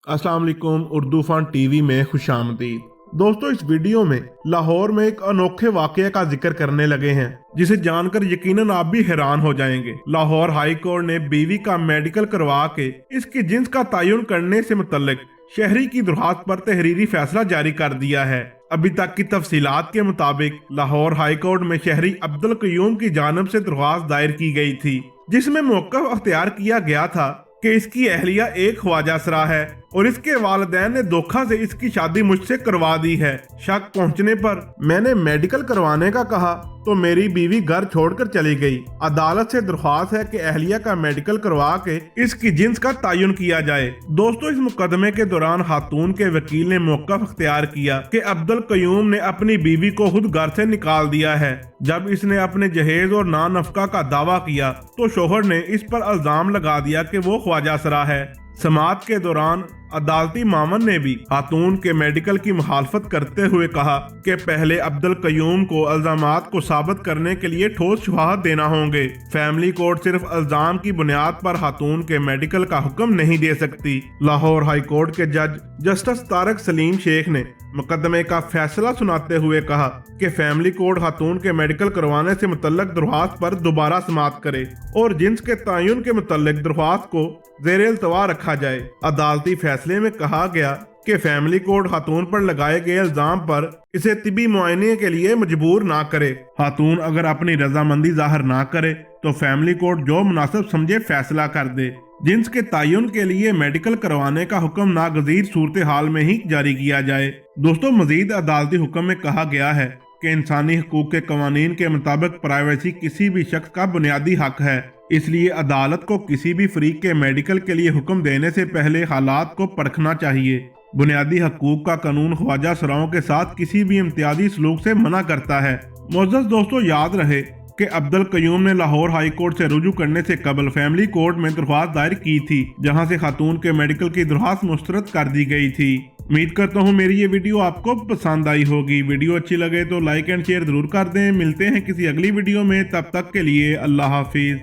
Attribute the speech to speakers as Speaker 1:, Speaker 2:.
Speaker 1: अस्सलाम वालेकुम। Urdu fun TV में खुशामदीद। दोस्तों, इस वीडियो में लाहौर में एक अनोखे वाकये का जिक्र करने लगे हैं जिसे जानकर यकीनन आप भी हैरान हो जाएंगे। लाहौर हाई कोर्ट ने बीवी का मेडिकल करवा के इसकी जिन्स का तयन करने से मुतल्लिक शहरी की दरख्वास्त पर तहरीरी फैसला जारी कर दिया है। अभी तक की तफसीलात के मुताबिक लाहौर हाई कोर्ट में शहरी अब्दुल कयूम की जानब से दरख्वास्त दायर की गई थी, जिसमें मौक़िफ़ अख्तियार किया गया था कि इसकी अहलिया एक ख्वाजा सरा है और इसके वालिदैन ने धोखा से इसकी शादी मुझसे करवा दी है। शक पहुंचने पर मैंने मेडिकल करवाने का कहा तो मेरी बीवी घर छोड़कर चली गई। अदालत से दरख्वास्त है कि अहलिया का मेडिकल करवा के इसकी जिन्स का तयन किया जाए। दोस्तों, इस मुकदमे के दौरान खातून के वकील ने मौक़िफ़ अख्तियार किया कि अब्दुल कयूम ने अपनी बीवी को खुद घर से निकाल दिया है। जब इसने अपने जहेज और नानफका का दावा किया तो शोहर ने इस पर इल्जाम लगा दिया कि वो ख्वाजा सरा है। समाअत के दौरान अदालती मामन ने भी खातून के मेडिकल की मुखालफत करते हुए कहा कि पहले अब्दुल कयूम को इल्जामात को साबित करने के लिए ठोस शवाहद देना होंगे। फैमिली कोर्ट सिर्फ इल्जाम की बुनियाद पर खातून के मेडिकल का हुक्म नहीं दे सकती। लाहौर हाई कोर्ट के जज जस्टिस तारिक सलीम शेख ने मुकदमे का फैसला सुनाते हुए कहा कि फैमिली कोर्ट खातून के मेडिकल करवाने से मुतल्लिक दरख्वास्त पर दोबारा समाअत करे और जिन्स के तयन के मुतल्लिक दरख्वास्त को ज़ेरे इल्तवा रखा जाए। अदालती फैसले में कहा गया कि फैमिली कोर्ट खातून पर लगाए गए इल्जाम पर इसे तिबी मुआयने के लिए मजबूर ना करे। खातून अगर अपनी रजामंदी जाहिर ना करे तो फैमिली कोर्ट जो मुनासिब समझे फैसला कर दे। जिन्स के तयन के लिए मेडिकल करवाने का हुक्म नागजीर सूरत हाल में ही जारी किया जाए। दोस्तों, मजीद अदालती हुक्म में कहा गया है कि इंसानी हकूक के कवानीन के मुताबिक प्राइवेसी किसी भी शख्स का बुनियादी हक है, इसलिए अदालत को किसी भी फरीक के मेडिकल के लिए हुक्म देने से पहले हालात को परखना चाहिए। बुनियादी हकूक का कानून ख्वाजा सराओं के साथ किसी भी इम्तियाजी सलूक से मना करता है। मुअज़्ज़ज़ दोस्तों, याद रहे कि अब्दुल कयूम ने लाहौर हाई कोर्ट से रुजू करने से कबल फैमिली कोर्ट में दरख्वास्त दायर की थी, जहां से खातून के मेडिकल की दरख्वास्त मुस्तरद कर दी गई थी। उम्मीद करता हूं मेरी ये वीडियो आपको पसंद आई होगी। वीडियो अच्छी लगे तो लाइक एंड शेयर जरूर कर दें। मिलते हैं किसी अगली वीडियो में, तब तक के लिए अल्लाह हाफिज।